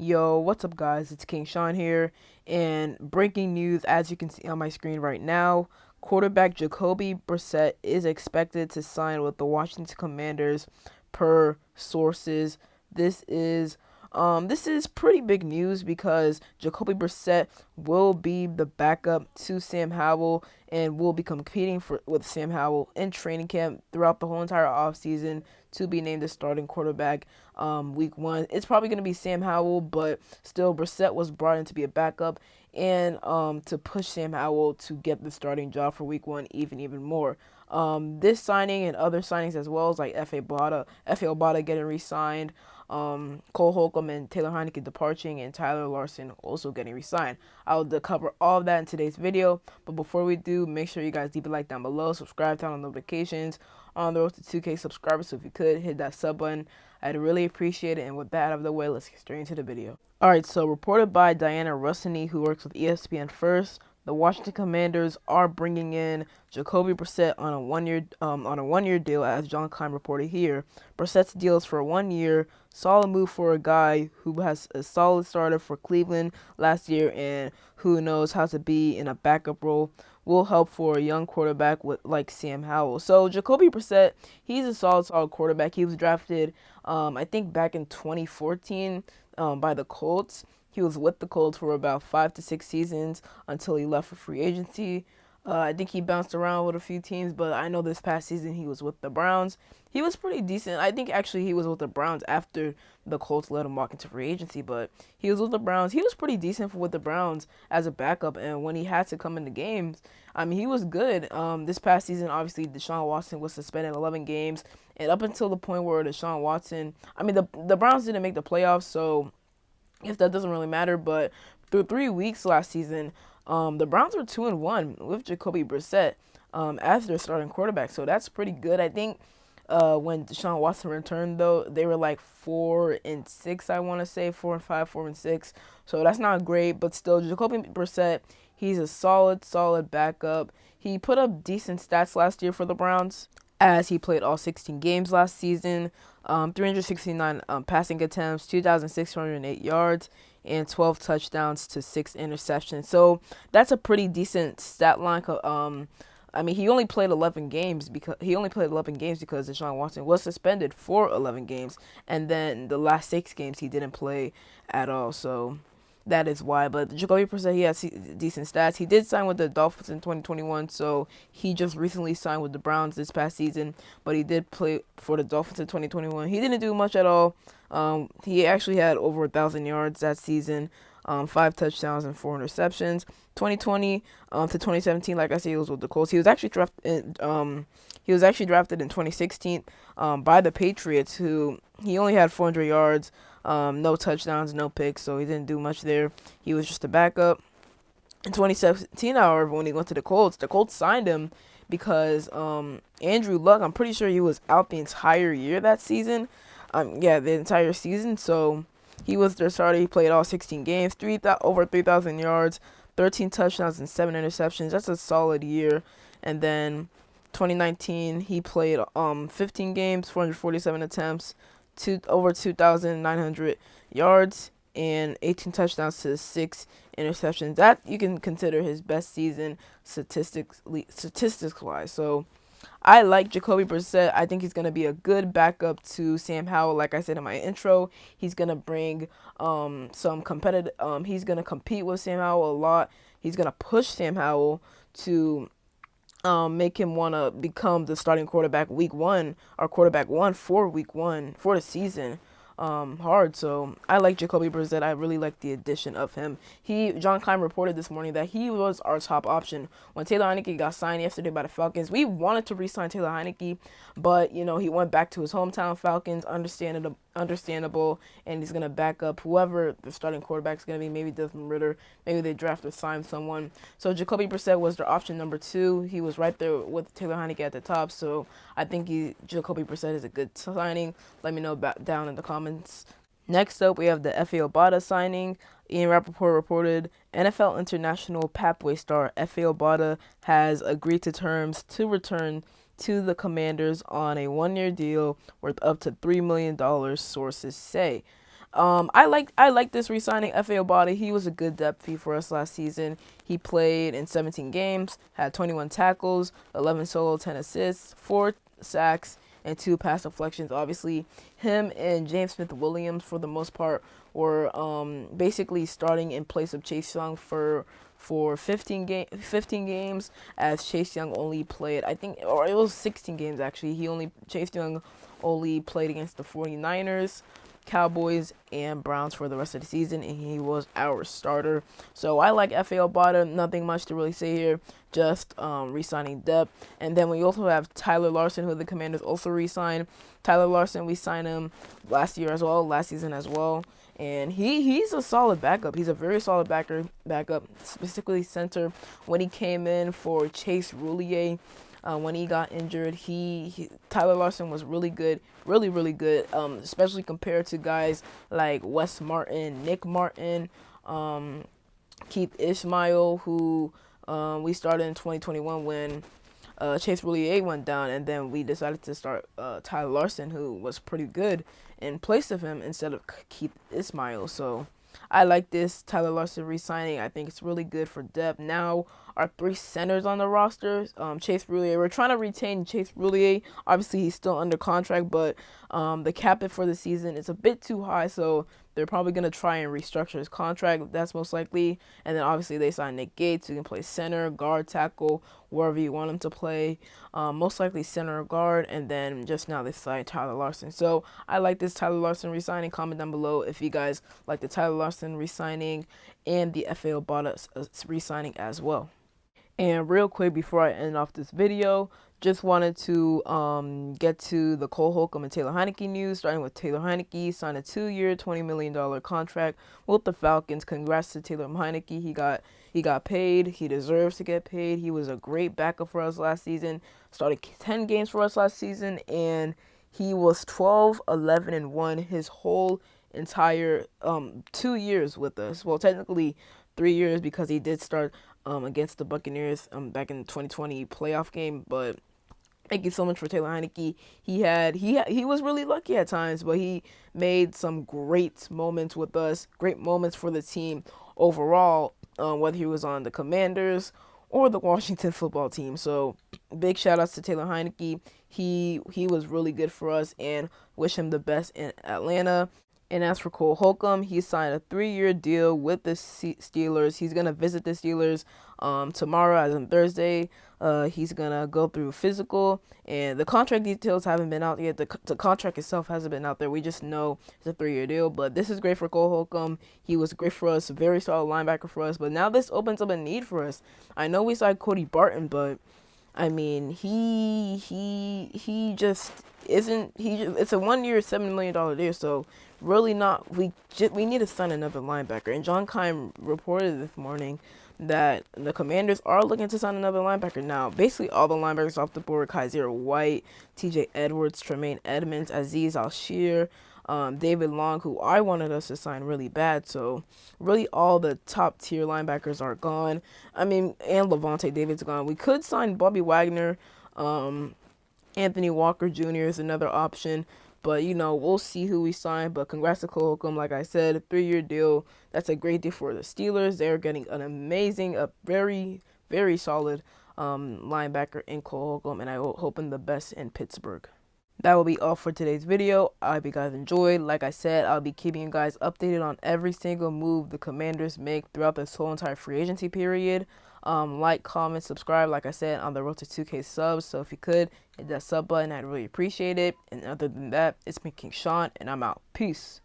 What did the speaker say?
Yo, what's up, guys? It's King Sean here, and breaking news, as you can see on my screen right now, quarterback Jacoby Brissett is expected to sign with the Washington Commanders, per sources. This is this is pretty big news because Jacoby Brissett will be the backup to Sam Howell and will be competing with Sam Howell in training camp throughout the whole entire offseason to be named the starting quarterback week one. It's probably going to be Sam Howell, but still Brissett was brought in to be a backup and to push Sam Howell to get the starting job for week one even more. This signing and other signings as well as like F.A. Obata getting re-signed, Cole Holcomb and Taylor Heinecke departing, and Tyler Larson also getting re-signed. I'll cover all of that in today's video, but before we do, make sure you guys leave a like down below, subscribe, turn on notifications, on the road to 2K subscribers, so if you could, hit that sub button. I'd really appreciate it, and with that out of the way, let's get straight into the video. Alright, so reported by Diana Russini, who works with ESPN First, the Washington Commanders are bringing in Jacoby Brissett on a one-year deal, as John Keim reported here. Brissett's deal is for 1 year. Solid move for a guy who has a solid starter for Cleveland last year and who knows how to be in a backup role. Will help for a young quarterback like Sam Howell. So Jacoby Brissett, he's a solid quarterback. He was drafted, I think, back in 2014 by the Colts. He was with the Colts for about 5 to 6 seasons until he left for free agency. I think he bounced around with a few teams, but I know this past season he was with the Browns. He was pretty decent. I think actually he was with the Browns after the Colts let him walk into free agency, but he was with the Browns. He was pretty decent with the Browns as a backup, and when he had to come into games, I mean, he was good. This past season, obviously, Deshaun Watson was suspended 11 games, and up until the point where Deshaun Watson, I mean, the Browns didn't make the playoffs, so I guess that doesn't really matter, but through 3 weeks last season, the Browns were 2-1 with Jacoby Brissett as their starting quarterback, so that's pretty good. I think when Deshaun Watson returned, though, they were like 4-6. I want to say 4-5, 4-6. So that's not great, but still, Jacoby Brissett, he's a solid backup. He put up decent stats last year for the Browns, as he played all 16 games last season. 369 passing attempts, 2,608 yards, and 12 touchdowns to 6 interceptions. So that's a pretty decent stat line. I mean, he only played 11 games because Deshaun Watson was suspended for 11 games, and then the last 6 games he didn't play at all. So that is why. But Jacoby Brissett, he has decent stats. He did sign with the Dolphins in 2021, so he just recently signed with the Browns this past season. But he did play for the Dolphins in 2021. He didn't do much at all. He actually had over 1,000 yards that season, 5 touchdowns and 4 interceptions. 2020 to 2017, like I said, he was with the Colts. He was actually drafted in 2016 by the Patriots, who he only had 400 yards. No touchdowns, no picks, so he didn't do much there. He was just a backup. In 2017, however, when he went to the Colts signed him because Andrew Luck, I'm pretty sure he was out the entire year that season. The entire season. So he was their starter. He played all 16 games, over 3,000 yards, 13 touchdowns, and 7 interceptions. That's a solid year. And then 2019, he played 15 games, 447 attempts, over 2,900 yards, and 18 touchdowns to 6 interceptions. That you can consider his best season statistics-wise. So I like Jacoby Brissett. I think he's going to be a good backup to Sam Howell. Like I said in my intro, he's going to bring some competitive. He's going to compete with Sam Howell a lot. He's going to push Sam Howell to make him want to become the starting quarterback week one, or quarterback one for week one for the season. Hard. So I like Jacoby Brissett. I really like the addition of him. John Keim reported this morning that he was our top option when Taylor Heinecke got signed yesterday by the Falcons. We wanted to re-sign Taylor Heinecke, but he went back to his hometown Falcons. Understandable, and he's gonna back up whoever the starting quarterback is gonna be. Maybe Desmond Ridder. Maybe they draft or sign someone. So Jacoby Brissett was their option number 2. He was right there with Taylor Heinecke at the top. So I think Jacoby Brissett is a good signing. Let me know down in the comments. Next up, we have the F.A. Obata signing. Ian Rappaport reported NFL international Papway star F.A. Obata has agreed to terms to return to the Commanders on a 1-year deal worth up to $3 million, sources say. I like this re-signing F.A. Obata. He was a good depth piece for us last season. He played in 17 games, had 21 tackles, 11 solo, 10 assists, 4 sacks, and 2 pass deflections. Obviously, him and James Smith-Williams for the most part were basically starting in place of Chase Young for 15 games, as Chase Young only played, I think, or it was 16 games actually. Chase Young only played against the 49ers, Cowboys, and Browns for the rest of the season, and he was our starter. So I like F.A. Obata. Nothing much to really say here, just re-signing depth. And then we also have Tyler Larsen, who the Commanders also re-signed. Tyler Larsen, we signed him last season as well. And he's a solid backup. He's a very solid backup, specifically center. When he came in for Chase Roulier, when he got injured, Tyler Larsen was really good, really good, especially compared to guys like Wes Martin, Nick Martin, Keith Ismail, who we started in 2021 when Chase Roulier went down, and then we decided to start Tyler Larsen, who was pretty good, in place of him instead of Keith Ismail. So I like this Tyler Larsen re-signing. I think it's really good for depth. Now our 3 centers on the roster, Chase Roulier. We're trying to retain Chase Roulier. Obviously, he's still under contract, but the cap hit for the season is a bit too high, so they're probably going to try and restructure his contract. That's most likely. And then obviously they signed Nick Gates, who can play center, guard, tackle, wherever you want him to play. Most likely center or guard. And then just now they signed Tyler Larsen. So I like this Tyler Larsen re-signing. Comment down below if you guys like the Tyler Larsen re-signing and the F.A. Obata re-signing as well. And real quick before I end off this video, just wanted to get to the Cole Holcomb and Taylor Heinecke news, starting with Taylor Heinecke. Signed a 2-year, $20 million contract with the Falcons. Congrats to Taylor Heinecke. He got paid. He deserves to get paid. He was a great backup for us last season. Started 10 games for us last season, and he was 12, 11, and 1 his whole entire 2 years with us. Well, technically 3 years, because he did start against the Buccaneers back in the 2020 playoff game. But thank you so much for Taylor Heinecke. He was really lucky at times, but he made some great moments with us, great moments for the team overall, whether he was on the Commanders or the Washington football team. So big shout outs to Taylor Heinecke. He was really good for us, and wish him the best in Atlanta. And as for Cole Holcomb, he signed a 3-year deal with the Steelers. He's going to visit the Steelers tomorrow, as in Thursday. He's going to go through physical, and the contract details haven't been out yet. The contract itself hasn't been out there. We just know it's a 3-year deal, but this is great for Cole Holcomb. He was great for us, very solid linebacker for us, but now this opens up a need for us. I know we signed Cody Barton, but I mean, he just isn't. It's a 1-year, $7 million deal. So really not. We need to sign another linebacker. And John Keim reported this morning that the Commanders are looking to sign another linebacker now. Basically, all the linebackers off the board: Kaiser White, T.J. Edwards, Tremaine Edmonds, Azeez Al-Shir, David Long, who I wanted us to sign really bad. So really all the top tier linebackers are gone. I mean, and Levante David's gone. We could sign Bobby Wagner. Anthony Walker Jr. is another option. But, we'll see who we sign. But congrats to Cole Holcomb. Like I said, a 3-year deal. That's a great deal for the Steelers. They're getting a very, very solid linebacker in Cole Holcomb. And I hope him the best in Pittsburgh. That will be all for today's video. I hope you guys enjoyed. Like I said, I'll be keeping you guys updated on every single move the Commanders make throughout this whole entire free agency period. Like, comment, subscribe, like I said, on the road to 2K subs. So if you could, hit that sub button, I'd really appreciate it. And other than that, it's been King Sean, and I'm out. Peace.